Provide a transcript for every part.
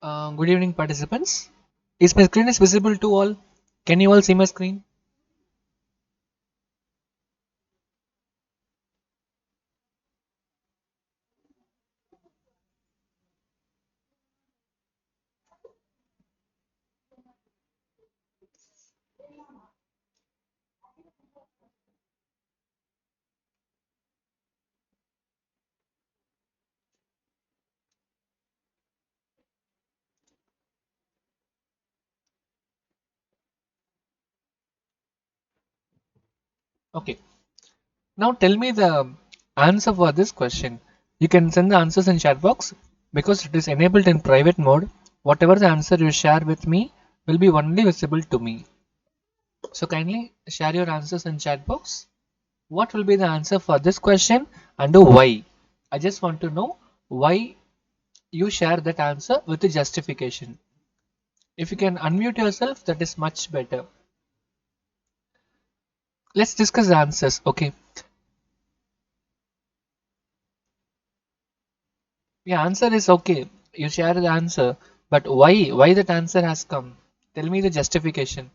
Good evening, participants. Is my screen is visible to all? Can you all see my screen? Okay. Now tell me the answer for this question. You can send the answers in chat box because it is enabled in private mode. Whatever the answer you share with me will be only visible to me. So kindly share your answers in chat box. What will be the answer for this question and why? I just want to know why you share that answer with the justification. If you can unmute yourself, that is much better. Let's discuss the answers. Okay. Yeah, answer is okay. You share the answer, but why? Why that answer has come? Tell me the justification.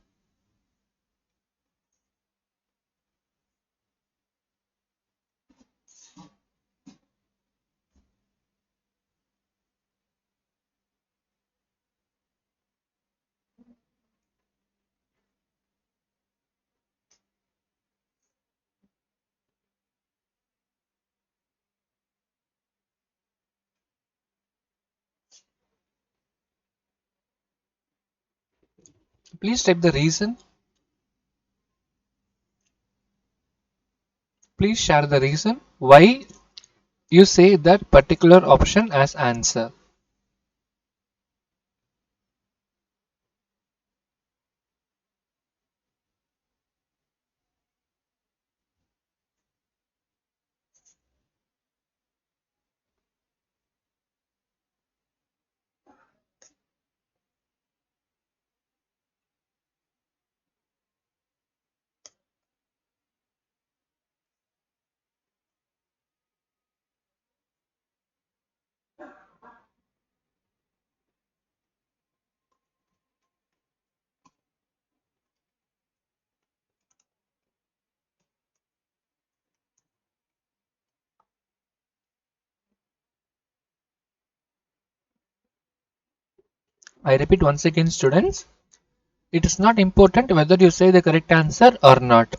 Please type the reason. Please share the reason why you say that particular option as answer. I repeat once again, students. It is not important whether you say the correct answer or not.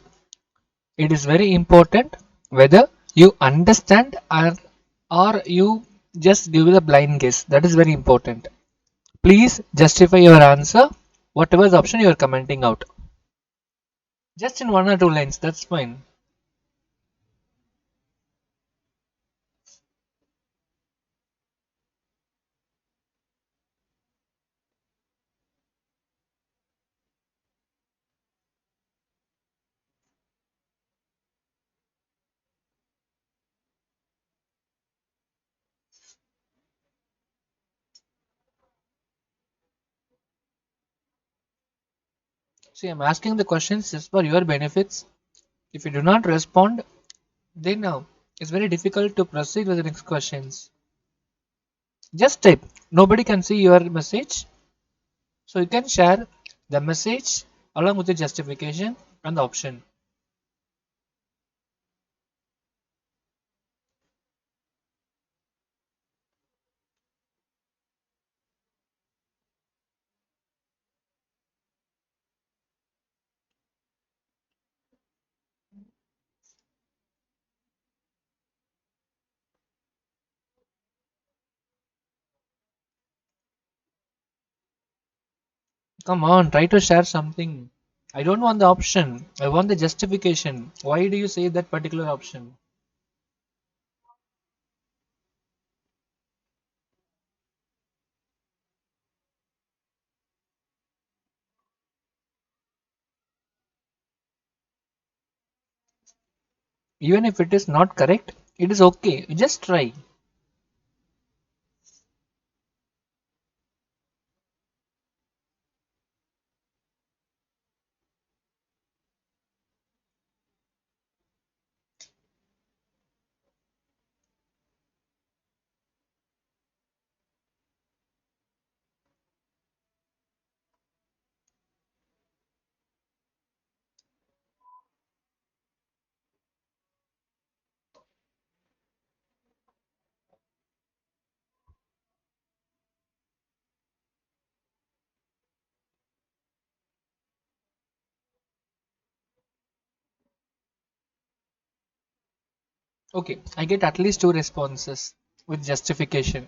It is very important whether you understand or you just give the blind guess. That is very important. Please justify your answer, whatever the option you are commenting out. Just in one or two lines, that's fine. See, I'm asking the questions just for your benefits. If you do not respond, then it's very difficult to proceed with the next questions. Just type. Nobody can see your message. So you can share the message along with the justification and the option. Come on, try to share something. I don't want the option. I want the justification. Why do you say that particular option? Even if it is not correct, it is okay. Just try. Okay, I get at least two responses with justification.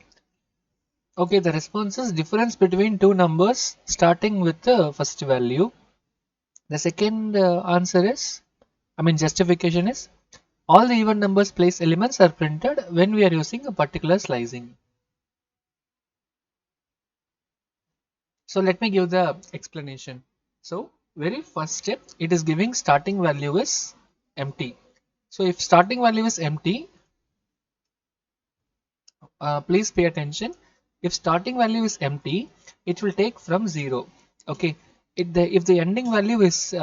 Okay, the response is difference between two numbers starting with the first value. The second answer is, I mean justification is, all the even numbers place elements are printed when we are using a particular slicing. So let me give the explanation. So very first step, it is giving starting value is empty. So if starting value is empty, please pay attention. If starting value is empty, it will take from 0. Okay. If the ending value is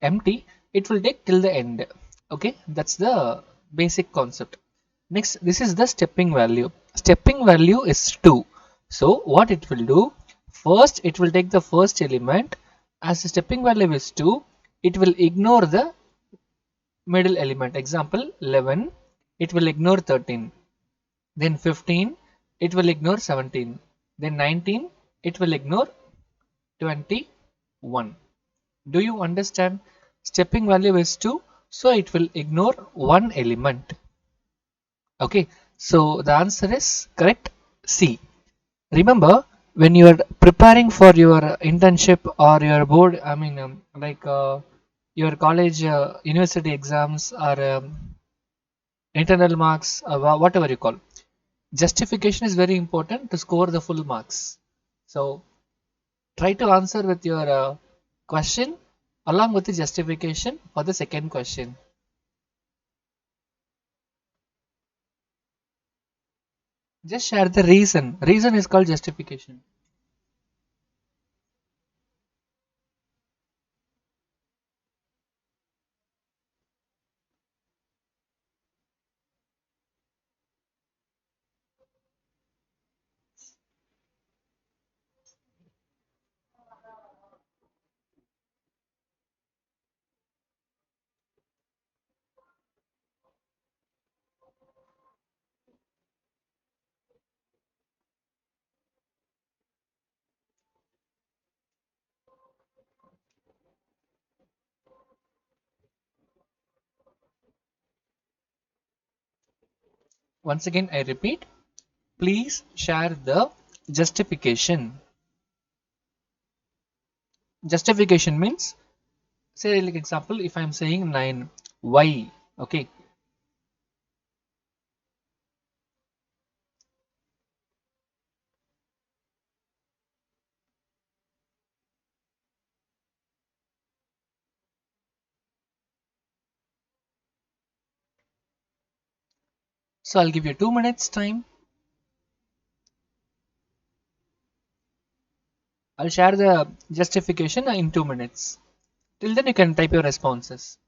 empty, it will take till the end. Okay, that's the basic concept. Next, this is the stepping value. Stepping value is 2. So what it will do, first it will take the first element. As the stepping value is 2, it will ignore the middle element. Example 11, it will ignore 13. Then 15, it will ignore 17. Then 19, it will ignore 21. Do you understand? Stepping value is 2, so it will ignore one element. Okay, so the answer is correct, C. Remember, when you are preparing for your internship or your board, I mean, your college, university exams or internal marks, whatever you call, justification is very important to score the full marks. So try to answer with your question along with the justification for the second question. Just share the reason. Reason is called justification. Once again, I repeat, please share the justification. Justification means, say like example, if I am saying 9, why? Okay, so I'll give you 2 minutes time. I'll share the justification in 2 minutes. Till then, you can type your responses.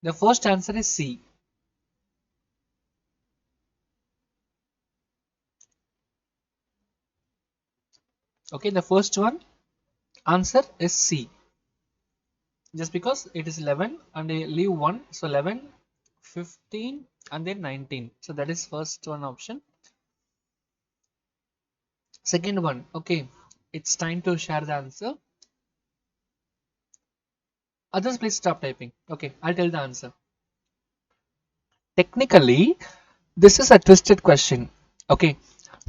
The first answer is C. Okay, the first one answer is C. Just because it is 11 and I leave 1, so 11, 15 and then 19. So that is first one option. Second one, okay, it's time to share the answer. Others, please stop typing. Okay, I'll tell the answer. Technically, this is a twisted question. Okay,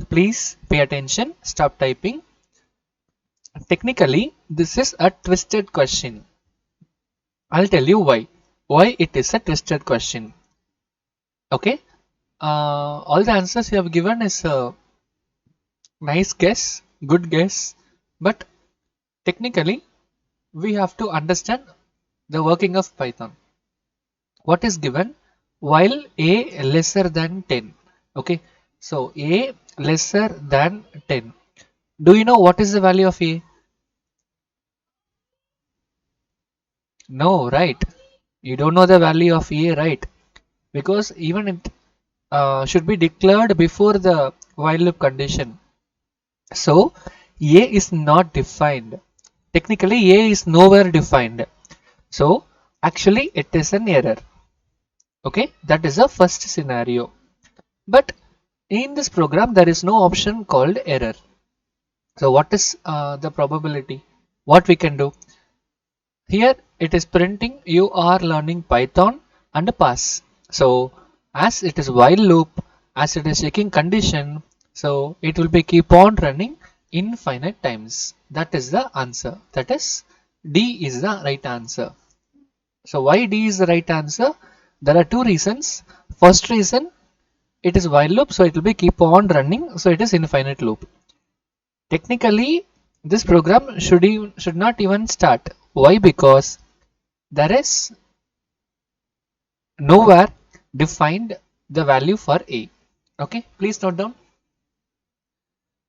please pay attention. Stop typing. Technically, this is a twisted question. I'll tell you why. Why it is a twisted question. Okay, all the answers you have given is a nice guess, good guess, but technically, we have to understand the working of Python. What is given? While a lesser than 10. Okay, so a lesser than 10. Do you know what is the value of a? No, right? You don't know the value of a, right? Because even it should be declared before the while loop condition. So a is not defined. Technically, a is nowhere defined. So actually, it is an error. Okay, that is the first scenario. But in this program, there is no option called error. So what is the probability? What we can do? Here it is printing you are learning Python and pass. So as it is while loop, as it is checking condition, so it will be keep on running infinite times. That is the answer. That is D is the right answer. So why D is the right answer? There are two reasons. First reason, it is while loop, so it will be keep on running, so it is infinite loop. Technically, this program should not even start. Why? Because there is nowhere defined the value for a. Okay, please note down.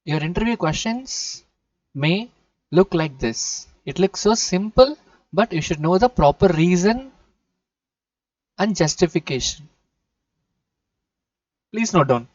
Your interview questions may look like this. It looks so simple, but you should know the proper reason and justification. Please note down.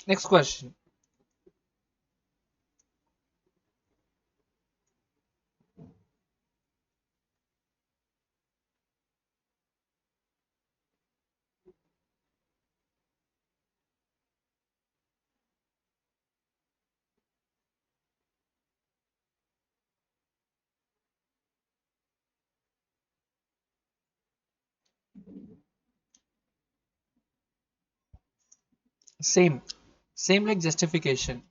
Next question. Same, same like justification.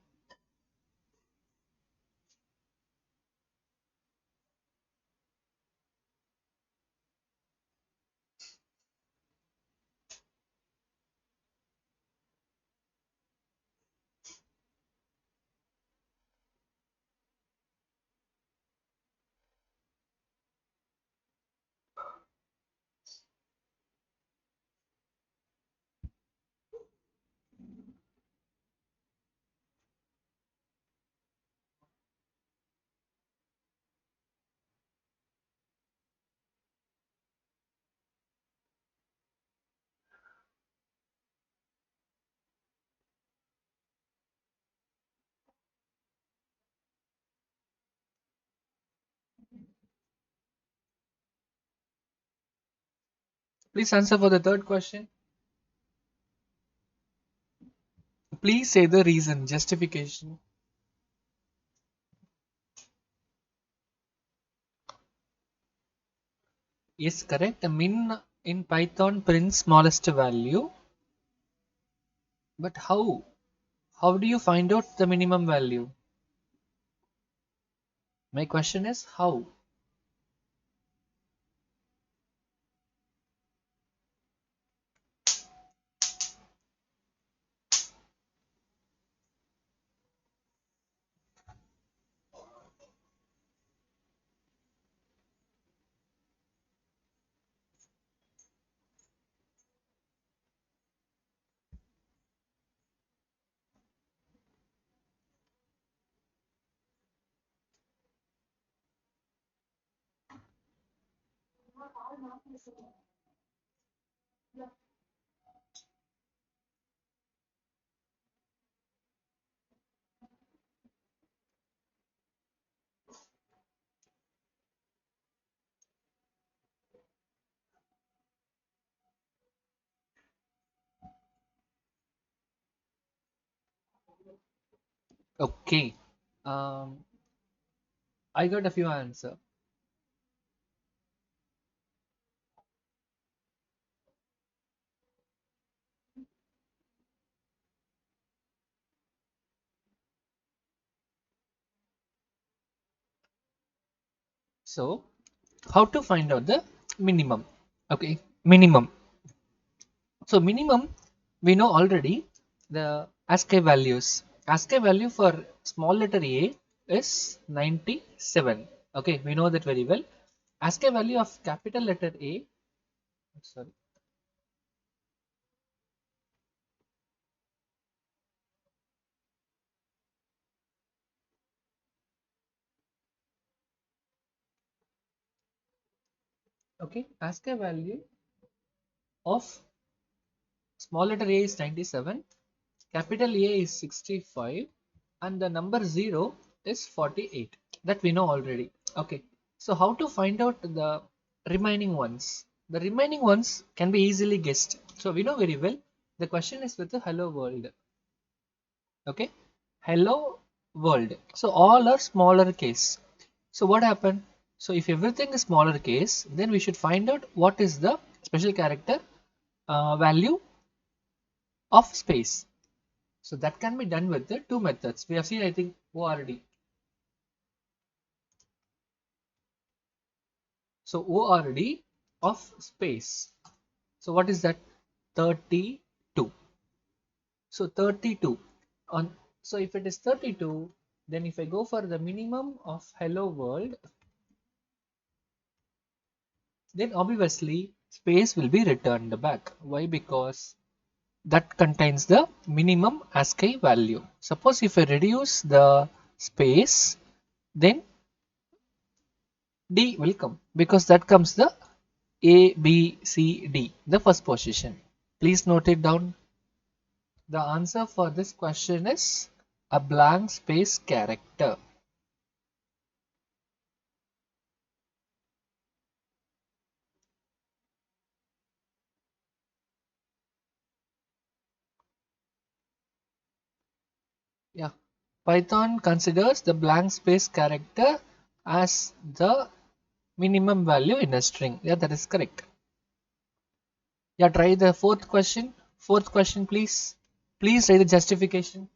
Please answer for the third question. Please say the reason, justification. Yes, correct. Min in Python prints smallest value. But how? How do you find out the minimum value? My question is how? Okay. Um, I got a few answer. So, how to find out the minimum? Okay, minimum. So minimum, we know already the ASCII values. ASCII value for small letter A is 97. Okay, we know that very well. ASCII value of capital letter A, sorry, okay, ASCII value of small letter A is 97, capital A is 65, and the number 0 is 48. That we know already. Okay, so how to find out the remaining ones? The remaining ones can be easily guessed. So we know very well the question is with the hello world. Okay, hello world. So all are smaller case. So what happened? So if everything is smaller case, then we should find out what is the special character value of space. So that can be done with the two methods. We have seen, I think, ORD. So ORD of space. So what is that? 32. So 32 on. So if it is 32, then if I go for the minimum of hello world, then obviously space will be returned back. Why? Because that contains the minimum ASCII value. Suppose if I reduce the space, then D will come because that comes the A, B, C, D, the first position. Please note it down. The answer for this question is a blank space character. Yeah. Python considers the blank space character as the minimum value in a string. Yeah, that is correct. Yeah, try the fourth question. Fourth question, please. Please write the justification.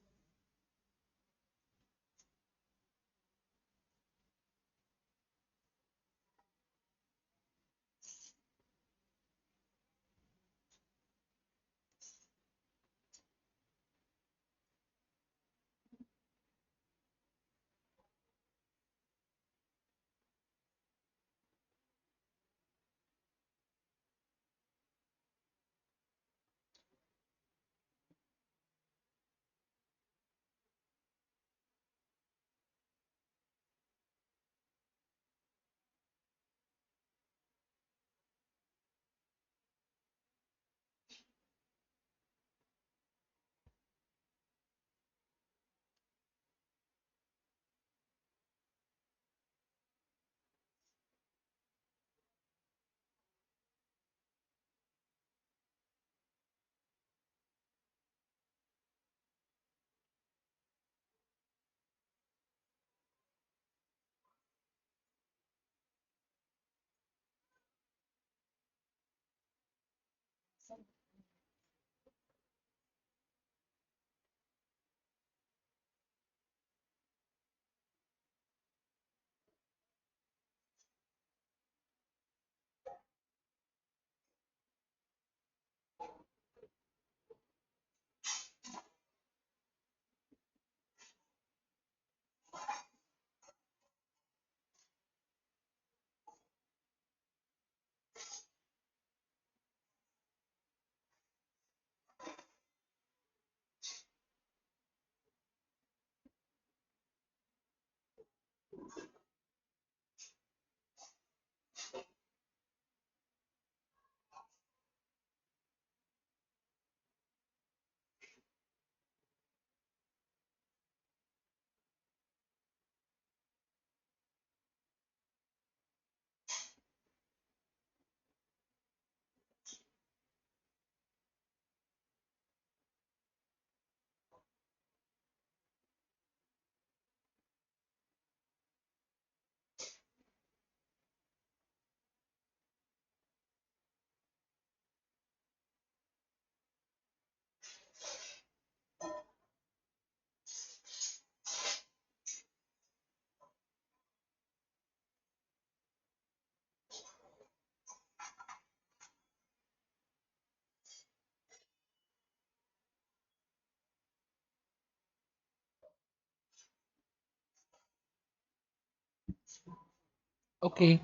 Okay,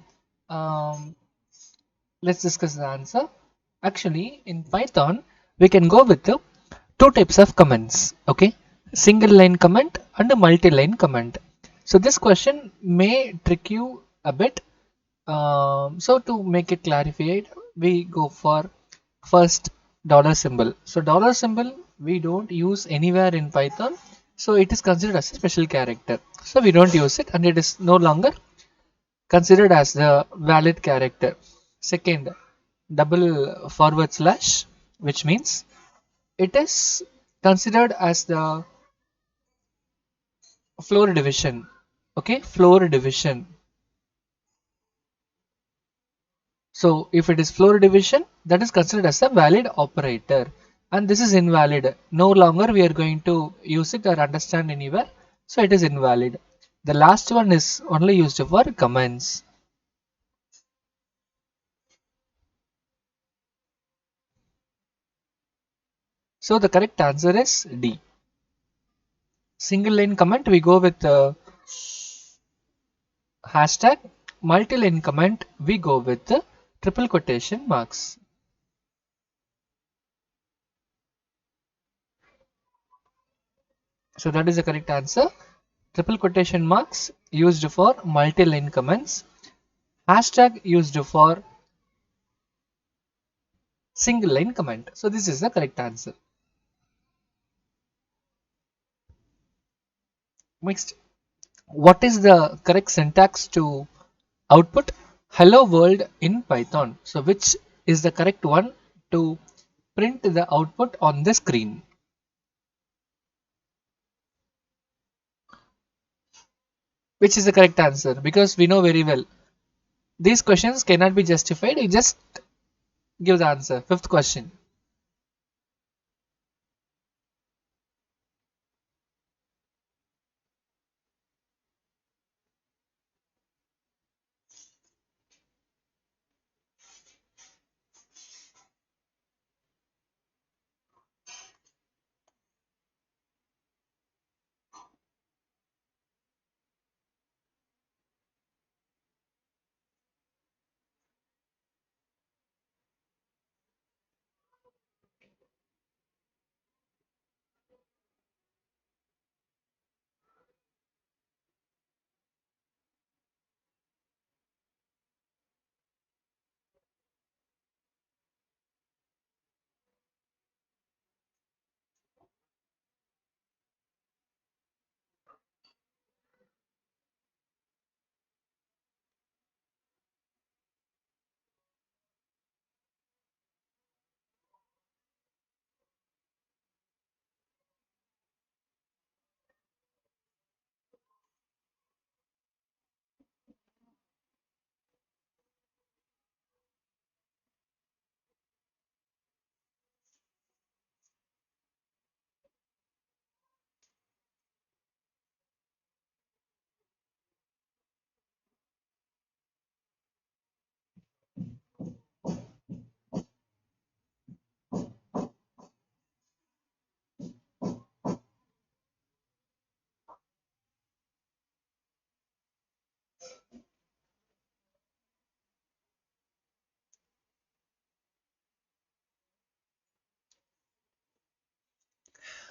um, let's discuss the answer. Actually, in Python, we can go with the two types of comments. Okay, single line comment and a multi-line comment. So this question may trick you a bit. So to make it clarified, we go for first dollar symbol. So dollar symbol we don't use anywhere in Python. So it is considered as a special character. So we don't use it and it is no longer considered as the valid character. Second, double forward slash, which means it is considered as the floor division. Okay, floor division. So if it is floor division, that is considered as a valid operator. And this is invalid. No longer we are going to use it or understand anywhere. So it is invalid. The last one is only used for comments. So the correct answer is D. Single line comment we go with hashtag. Multi-line comment we go with the triple quotation marks. So that is the correct answer. Triple quotation marks used for multi-line comments. Hashtag used for single line comment. So this is the correct answer. Next, what is the correct syntax to output hello world in Python? So which is the correct one to print the output on the screen? Which is the correct answer? Because we know very well these questions cannot be justified. You just give the answer. Fifth question.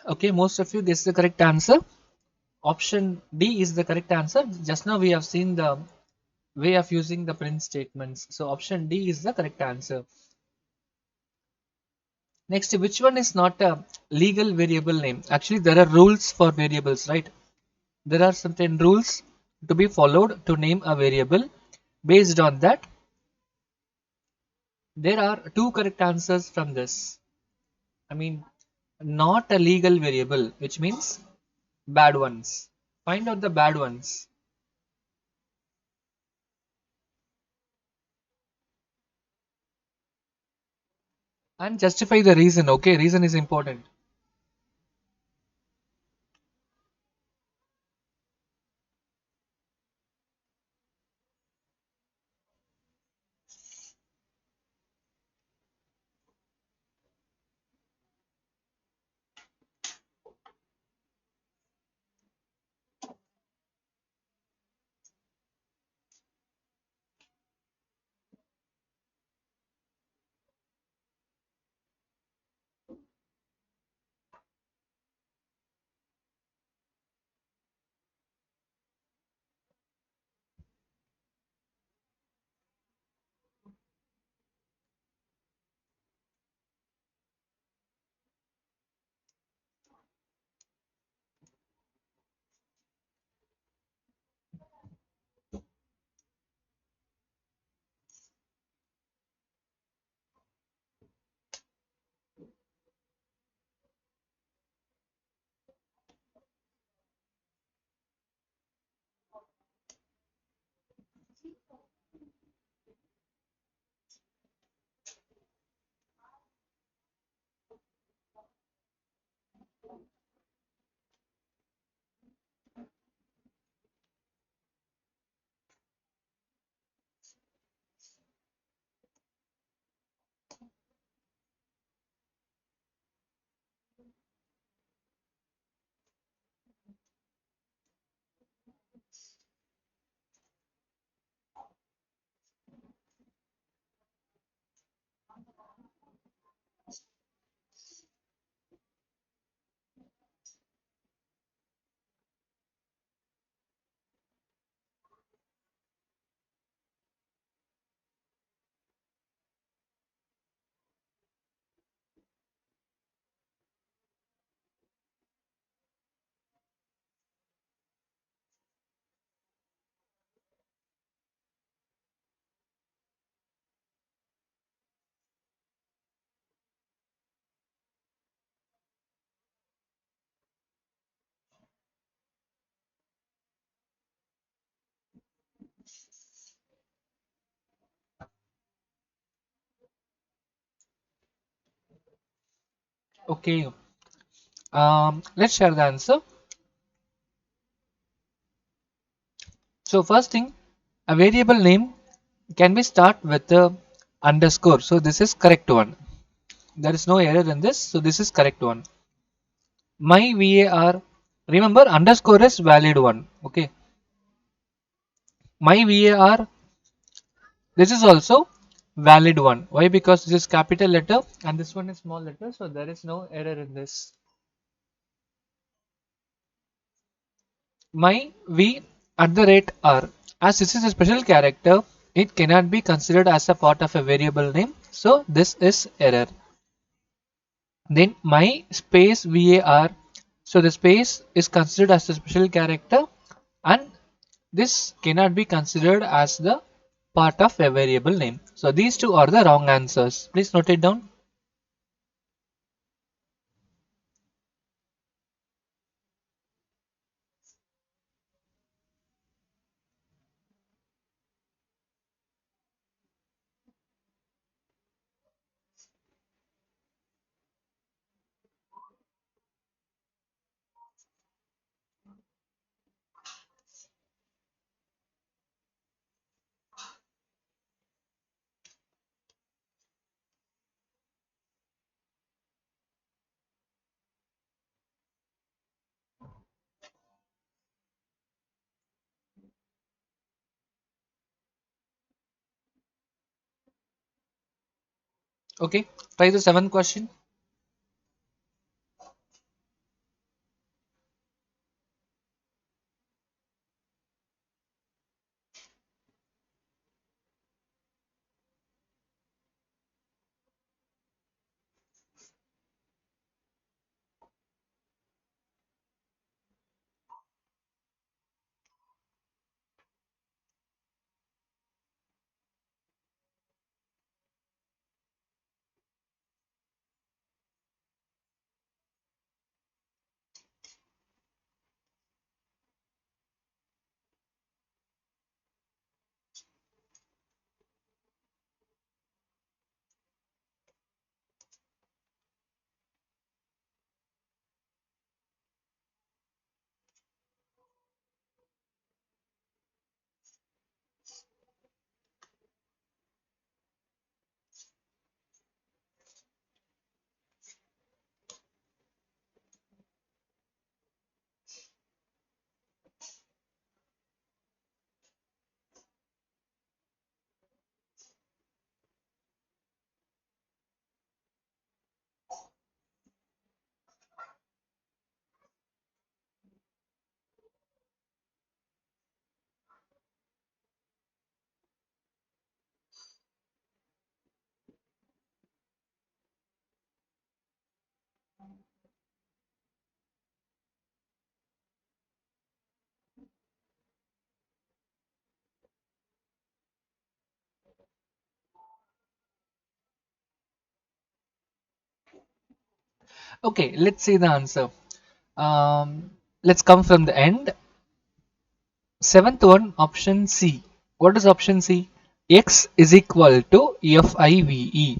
Okay, most of you guess the correct answer. Option D is the correct answer. Just now we have seen the way of using the print statements. So option D is the correct answer. Next, which one is not a legal variable name? Actually, there are rules for variables, right? There are certain rules to be followed to name a variable. Based on that, there are two correct answers from this. I mean, not a legal variable, which means bad ones. Find out the bad ones and justify the reason. Okay, reason is important. Okay. Let's share the answer. So first thing, a variable name can be start with a underscore. So this is correct one. There is no error in this. So this is correct one. My var, remember underscore is valid one. Okay. My var, this is also valid one. Why? Because this is capital letter and this one is small letter. So there is no error in this. My v at the rate r, as this is a special character, it cannot be considered as a part of a variable name. So this is error. Then my space var, so the space is considered as a special character and this cannot be considered as the part of a variable name. So these two are the wrong answers. Please note it down. Okay, try the seventh question. Okay, let's see the answer. Let's come from the end. Seventh one, option C. What is option C? X is equal to FIVE.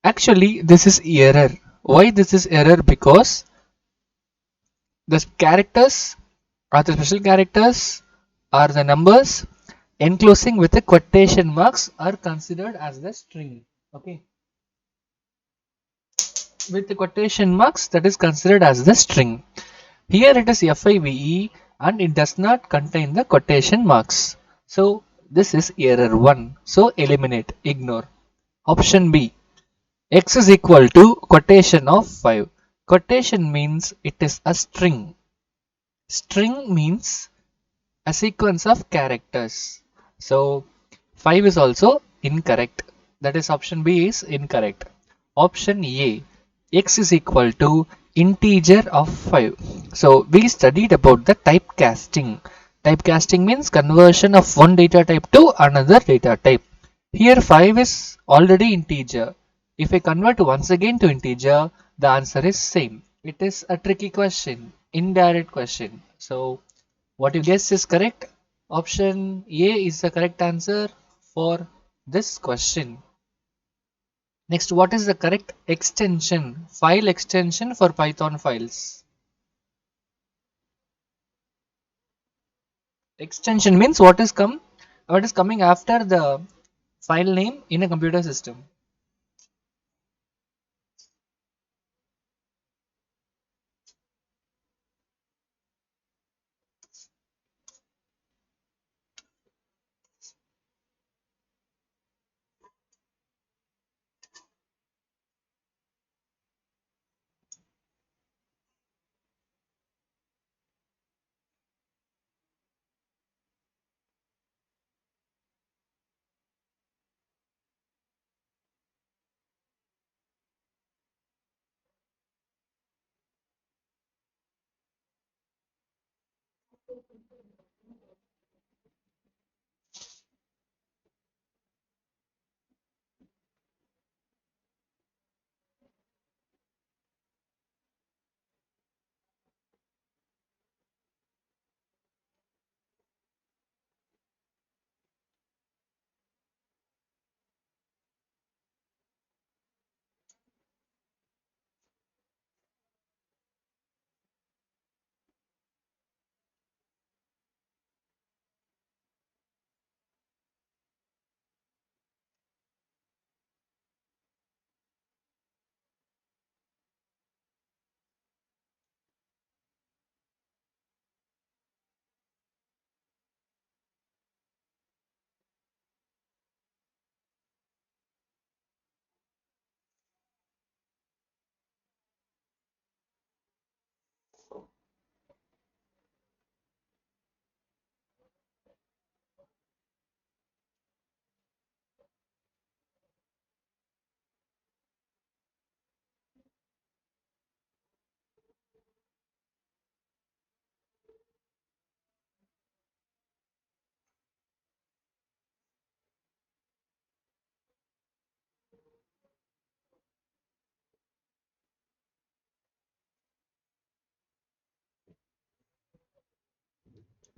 Actually, this is error. Why this is error? Because the characters are the special characters are the numbers enclosing with the quotation marks are considered as the string. Okay, with the quotation marks that is considered as the string. Here it is FIVE and it does not contain the quotation marks. So this is error 1. So eliminate, ignore. Option B. X is equal to quotation of 5. Quotation means it is a string. String means a sequence of characters. So 5 is also incorrect. That is option B is incorrect. Option A, x is equal to integer of 5. So we studied about the typecasting. Typecasting means conversion of one data type to another data type. Here 5 is already integer. If I convert once again to integer, the answer is same. It is a tricky question, indirect question. So what you guess is correct. Option A is the correct answer for this question. Next, what is the correct extension, file extension for Python files? Extension means what is coming after the file name in a computer system.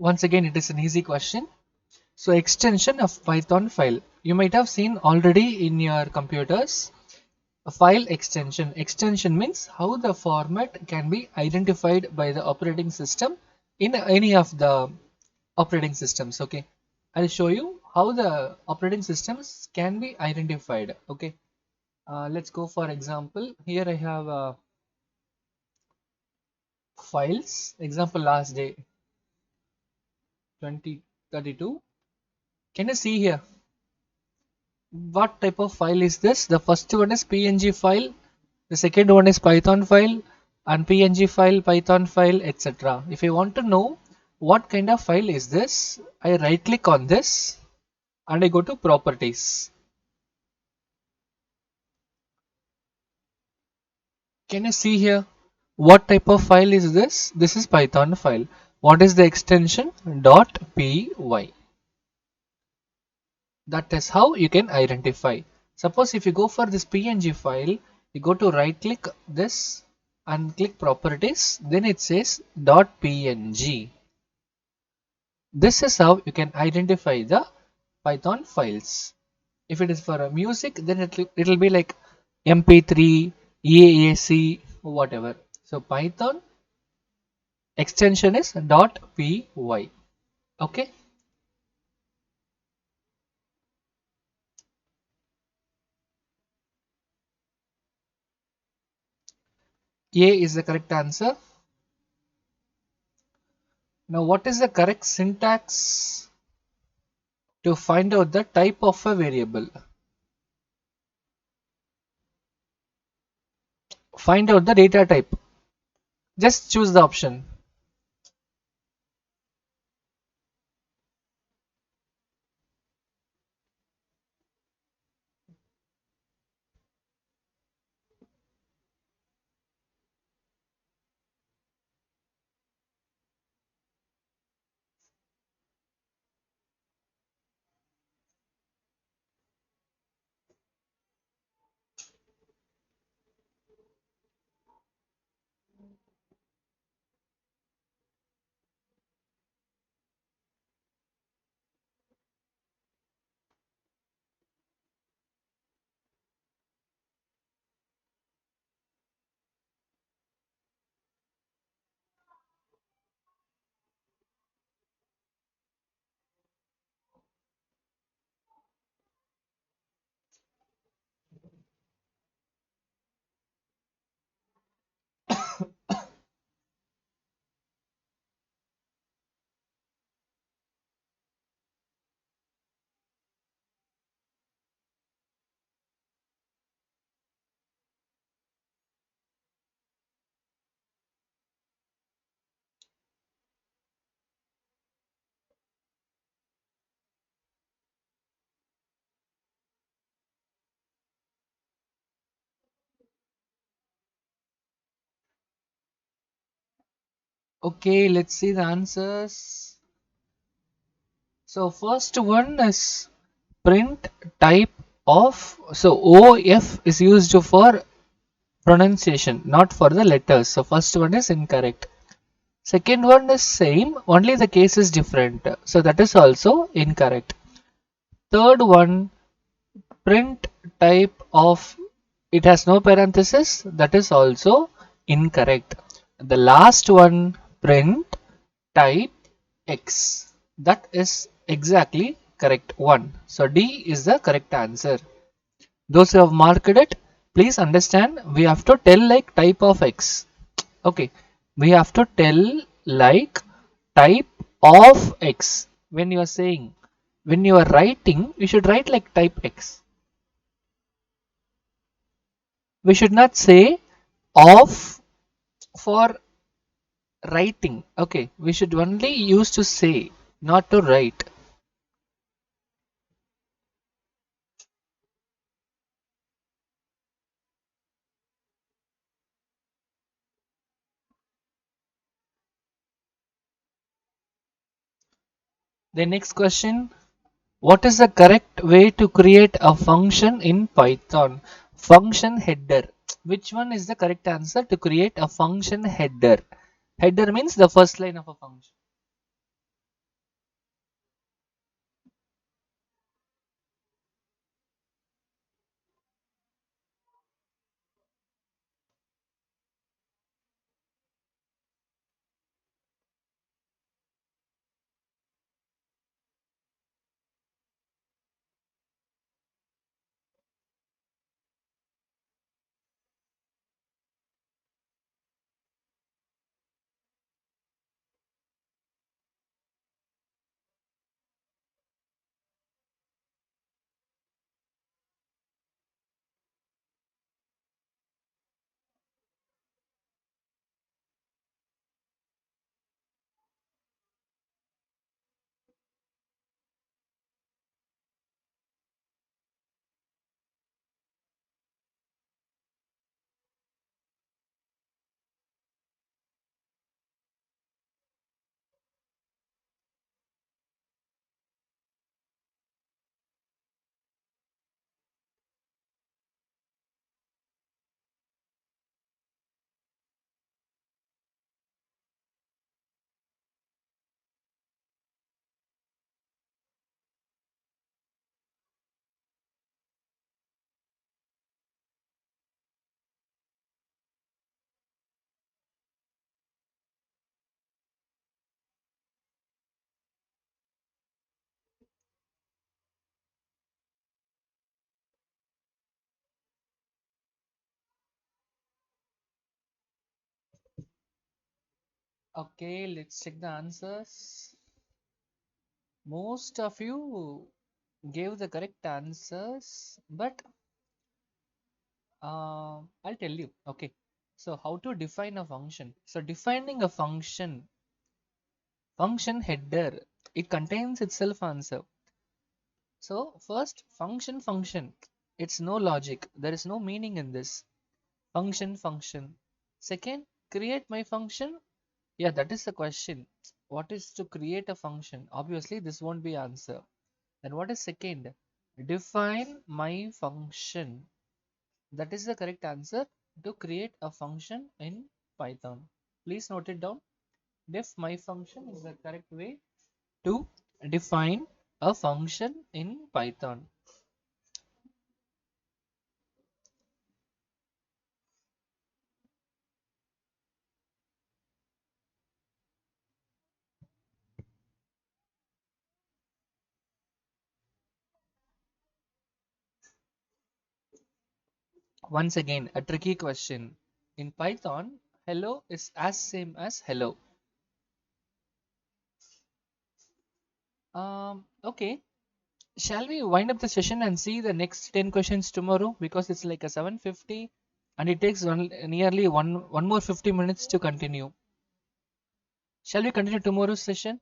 Once again, it is an easy question. So extension of Python file. You might have seen already in your computers a file extension. Extension means how the format can be identified by the operating system in any of the operating systems. Okay, I'll show you how the operating systems can be identified. Okay, let's go for example. Here I have files. Example last day 2032. Can you see here? What type of file is this? The first one is PNG file, the second one is Python file, and PNG file, Python file, etc. If you want to know what kind of file is this, I right click on this and I go to properties. Can you see here? What type of file is this? This is Python file. What is the extension? .py. That is how you can identify. Suppose if you go for this PNG file, you go to right click this and click properties, then it says .png. This is how you can identify the Python files. If it is for a music, then it'll be like MP3, EAC, whatever. So Python extension is .py. Okay. A is the correct answer. Now what is the correct syntax to find out the type of a variable? Find out the data type. Just choose the option. Okay, let's see the answers. So first one is print type of. So OF is used for pronunciation, not for the letters. So first one is incorrect. Second one is same, only the case is different. So that is also incorrect. Third one, print type of, it has no parenthesis, that is also incorrect. The last one, print type X, that is exactly correct one. So D is the correct answer. Those who have marked it, please understand we have to tell like type of X. Okay, we have to tell like type of X. When you are saying, when you are writing, you should write like type X. We should not say of for writing. Okay, we should only use to say, not to write. The next question, what is the correct way to create a function in Python? Function header. Which one is the correct answer to create a function header? Header means the first line of a function. Okay, let's check the answers. Most of you gave the correct answers, but I'll tell you. Okay, so how to define a function? So defining a function header, it contains itself answer. So first, function, it's no logic. There is no meaning in this. Function. Second, create my function. Yeah, that is the question. What is to create a function? Obviously, this won't be answer. Then what is second? Define my function. That is the correct answer to create a function in Python. Please note it down. Def my function is the correct way to define a function in Python. Once again, a tricky question. In Python, hello is as same as hello. Okay. Shall we wind up the session and see the next 10 questions tomorrow? Because it's like a 7:50 and it takes nearly one more 50 minutes to continue. Shall we continue tomorrow's session?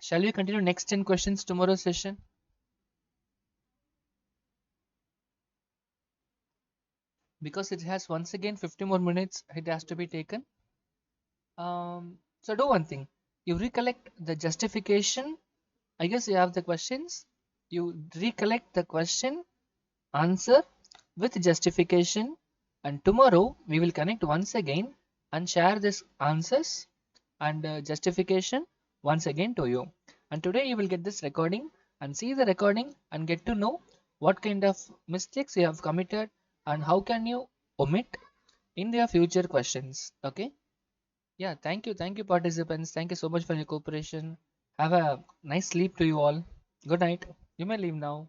Shall we continue next 10 questions tomorrow's session? because it has once again 50 more minutes it has to be taken. So do one thing. You recollect the justification. I guess you have the questions. You recollect the question, answer with justification, and tomorrow we will connect once again and share these answers and justification once again to you. And today you will get this recording and see the recording and get to know what kind of mistakes you have committed and how can you omit in their future questions. Okay. Yeah, thank you, participants. Thank you so much for your cooperation. Have a nice sleep to you all. Good night. You may leave now.